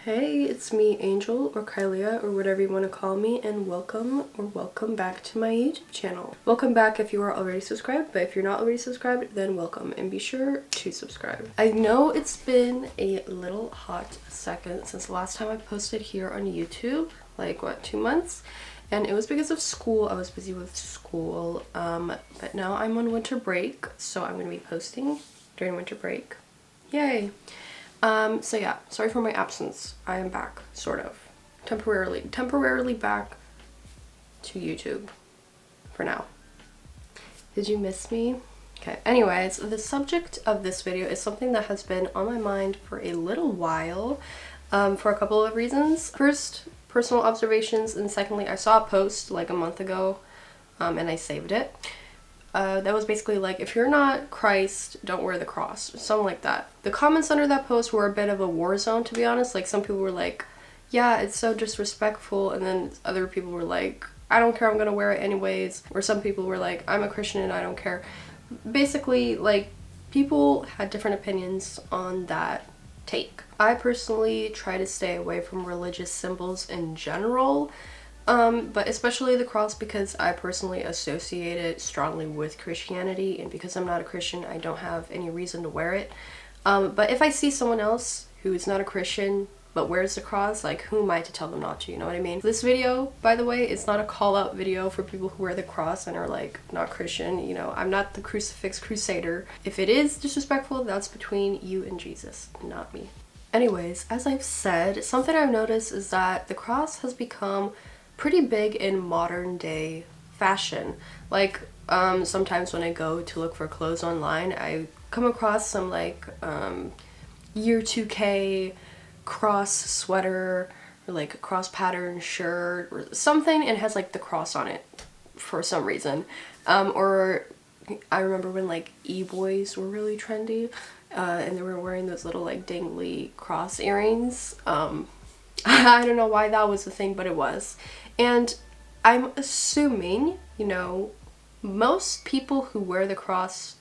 Hey, it's me, Angel, or Kylia, or whatever you want to call me, and welcome back to my YouTube channel. Welcome back if you are already subscribed, but if you're not already subscribed, then welcome, and be sure to subscribe. I know it's been a little hot second since the last time I posted here on YouTube, like, what, 2 months? And it was because of school. I was busy with school, but now I'm on winter break, so I'm going to be posting during winter break. Yay! So yeah, sorry for my absence. I am back, sort of. Temporarily back to YouTube for now. Did you miss me? Okay, anyways, the subject of this video is something that has been on my mind for a little while, for a couple of reasons. First, personal observations, and secondly, I saw a post like a month ago, and I saved it. That was basically like, if you're not Christ, don't wear the cross, something like that. The comments under that post were a bit of a war zone, to be honest. Like, some people were like, yeah, it's so disrespectful, and then other people were like, I don't care, I'm gonna wear it anyways. Or some people were like, I'm a Christian and I don't care. Basically, like, people had different opinions on that take. I personally try to stay away from religious symbols in general, but especially the cross, because I personally associate it strongly with Christianity, and because I'm not a Christian, I don't have any reason to wear it. But if I see someone else who is not a Christian but wears the cross, like, who am I to tell them not to, you know what I mean? This video, by the way, is not a call-out video for people who wear the cross and are, like, not Christian. You know, I'm not the crucifix crusader. If it is disrespectful, that's between you and Jesus, not me. Anyways, as I've said, something I've noticed is that the cross has become pretty big in modern day fashion. Like, sometimes when I go to look for clothes online, I come across some like year 2K cross sweater, or like a cross pattern shirt or something, and it has like the cross on it for some reason. Or I remember when like e-boys were really trendy, and they were wearing those little like dangly cross earrings. I don't know why that was a thing, but it was. And I'm assuming, you know, most people who wear the cross,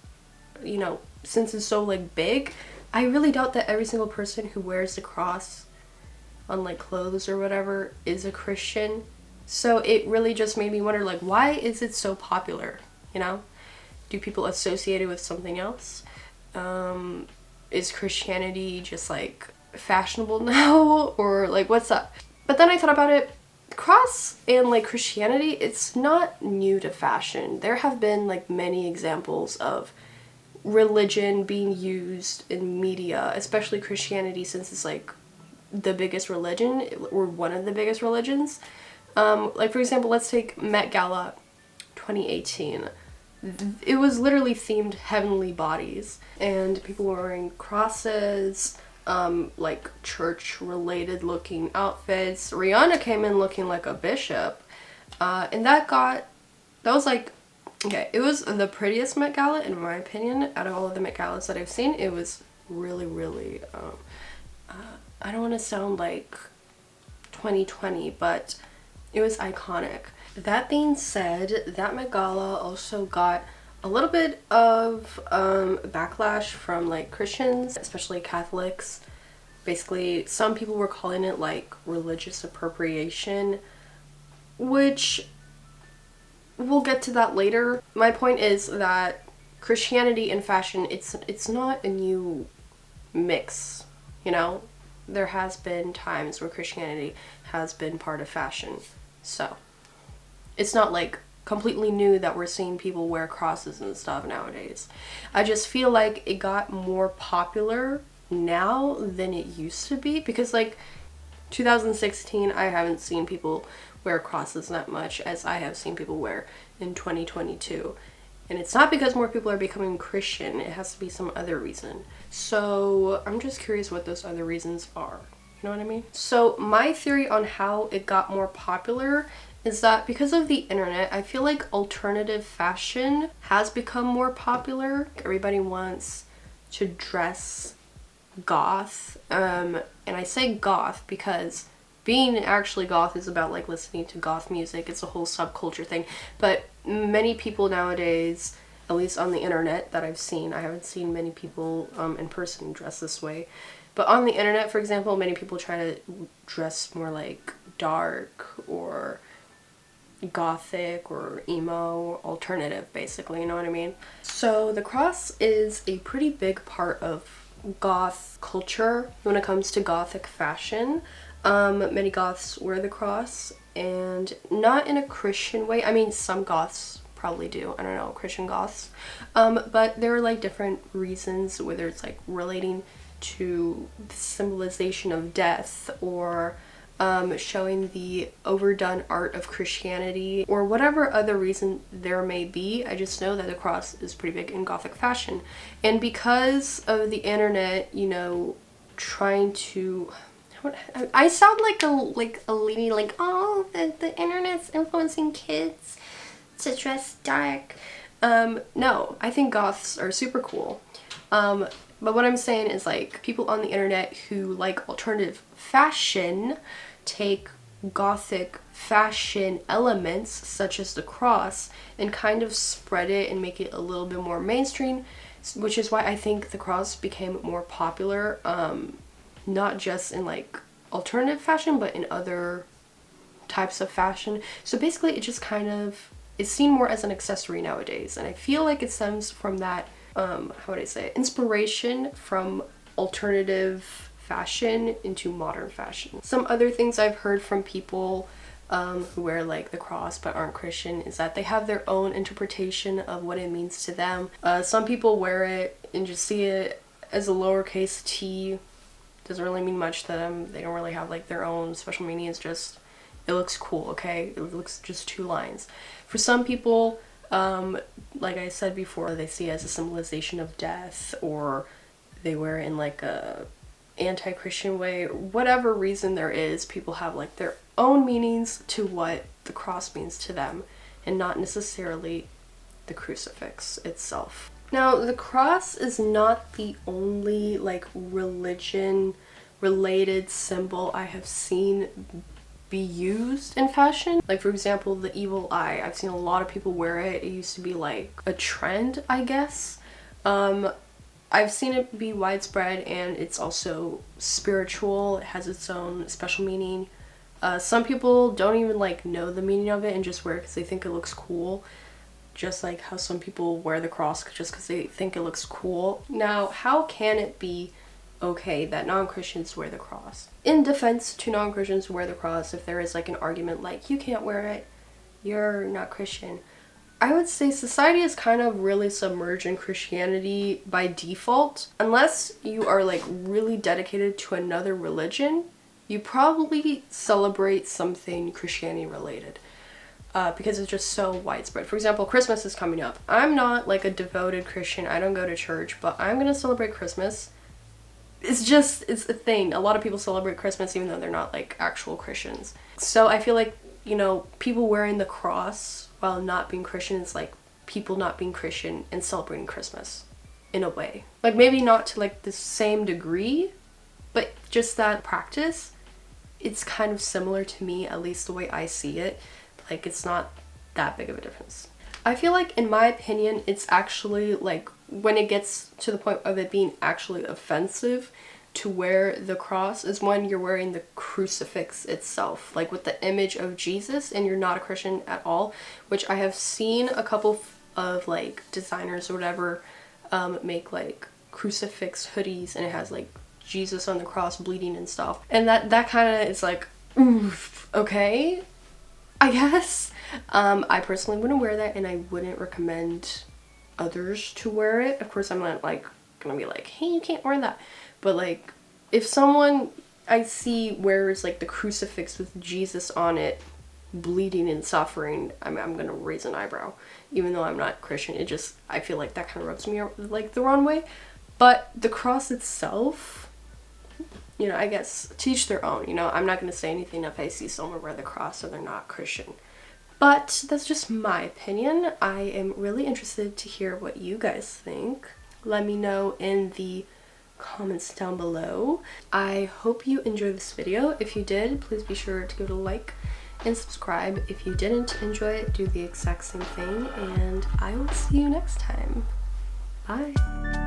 you know, since it's so like big, I really doubt that every single person who wears the cross on like clothes or whatever is a Christian. So it really just made me wonder, like, why is it so popular, you know? Do people associate it with something else? Is Christianity just like fashionable now, or like what's up? But then I thought about it. Cross and like Christianity, it's not new to fashion. There have been like many examples of religion being used in media, especially Christianity, since it's like the biggest religion, or one of the biggest religions. Like, for example, let's take Met Gala 2018. It was literally themed heavenly bodies, and people were wearing crosses, like church related looking outfits. Rihanna came in looking like a bishop, and that was like, okay, it was the prettiest Met Gala in my opinion out of all of the Met Galas that I've seen. It was really I don't want to sound like 2020, but it was iconic. That being said, that Met Gala also got a little bit of backlash from like Christians, especially Catholics. Basically, some people were calling it like religious appropriation, which we'll get to that later. My point is that Christianity and fashion, it's not a new mix, you know? There has been times where Christianity has been part of fashion, so it's not like completely new that we're seeing people wear crosses and stuff nowadays. I just feel like it got more popular now than it used to be, because like 2016, I haven't seen people wear crosses that much as I have seen people wear in 2022. And it's not because more people are becoming Christian, it has to be some other reason. So I'm just curious what those other reasons are. You know what I mean? So my theory on how it got more popular is that because of the internet, I feel like alternative fashion has become more popular. Everybody wants to dress goth, and I say goth because being actually goth is about like listening to goth music. It's a whole subculture thing, but many people nowadays, at least on the internet that I've seen, I haven't seen many people in person dress this way, But on the internet, for example, many people try to dress more like dark or gothic or emo, alternative, basically, you know what I mean? So the cross is a pretty big part of goth culture when it comes to gothic fashion. Many goths wear the cross, and not in a Christian way. I mean, some goths probably do, I don't know, Christian goths, but there are like different reasons, whether it's like relating to the symbolization of death, or showing the overdone art of Christianity, or whatever other reason there may be. I just know that the cross is pretty big in gothic fashion. And because of the internet, you know, trying to, I sound like a lady, like, oh, the internet's influencing kids to dress dark. No, I think goths are super cool. But what I'm saying is, like, people on the internet who like alternative fashion take gothic fashion elements such as the cross and kind of spread it and make it a little bit more mainstream, which is why I think the cross became more popular, not just in like alternative fashion but in other types of fashion. So basically it just kind of is seen more as an accessory nowadays, and I feel like it stems from that how would I say, inspiration from alternative fashion into modern fashion. Some other things I've heard from people who wear like the cross but aren't Christian is that they have their own interpretation of what it means to them. Some people wear it and just see it as a lowercase t. Doesn't really mean much to them. They don't really have like their own special meaning. It's just, it looks cool, okay? It looks just 2 lines. For some people, like I said before, they see it as a symbolization of death, or they wear it in like a anti-Christian way. Whatever reason there is, people have like their own meanings to what the cross means to them, and not necessarily the crucifix itself. Now, the cross is not the only like religion related symbol I have seen be used in fashion. Like, for example, the evil eye. I've seen a lot of people wear it. It used to be like a trend, I guess. I've seen it be widespread, and it's also spiritual. It has its own special meaning. Some people don't even like know the meaning of it and just wear it because they think it looks cool. Just like how some people wear the cross just because they think it looks cool. Now, how can it be okay that non-Christians wear the cross? In defense to non-Christians who wear the cross, if there is like an argument like, you can't wear it, you're not Christian, I would say society is kind of really submerged in Christianity by default. Unless you are like really dedicated to another religion, you probably celebrate something Christianity related. Because it's just so widespread. For example, Christmas is coming up. I'm not like a devoted Christian. I don't go to church, but I'm gonna celebrate Christmas. It's a thing. A lot of people celebrate Christmas even though they're not like actual Christians. So I feel like, you know, people wearing the cross while not being Christian is like people not being Christian and celebrating Christmas in a way. Like, maybe not to like the same degree, but just that practice, it's kind of similar to me, at least the way I see it. Like, it's not that big of a difference. I feel like, in my opinion, it's actually like when it gets to the point of it being actually offensive to wear the cross is when you're wearing the crucifix itself, like with the image of Jesus, and you're not a Christian at all, which I have seen a couple of like designers or whatever make like crucifix hoodies, and it has like Jesus on the cross bleeding and stuff, and that kind of is like, oof, okay, I guess. I personally wouldn't wear that, and I wouldn't recommend others to wear it. Of course, I'm not like gonna be like, hey, you can't wear that, but like if someone I see wears like the crucifix with Jesus on it bleeding and suffering, I'm gonna raise an eyebrow, even though I'm not Christian. It just, I feel like that kind of rubs me like the wrong way. But the cross itself, you know, I guess to each their own. You know, I'm not gonna say anything if I see someone wear the cross or they're not Christian. But that's just my opinion. I am really interested to hear what you guys think. Let me know in the comments down below. I hope you enjoyed this video. If you did, please be sure to give it a like and subscribe. If you didn't enjoy it, do the exact same thing, and I will see you next time. Bye.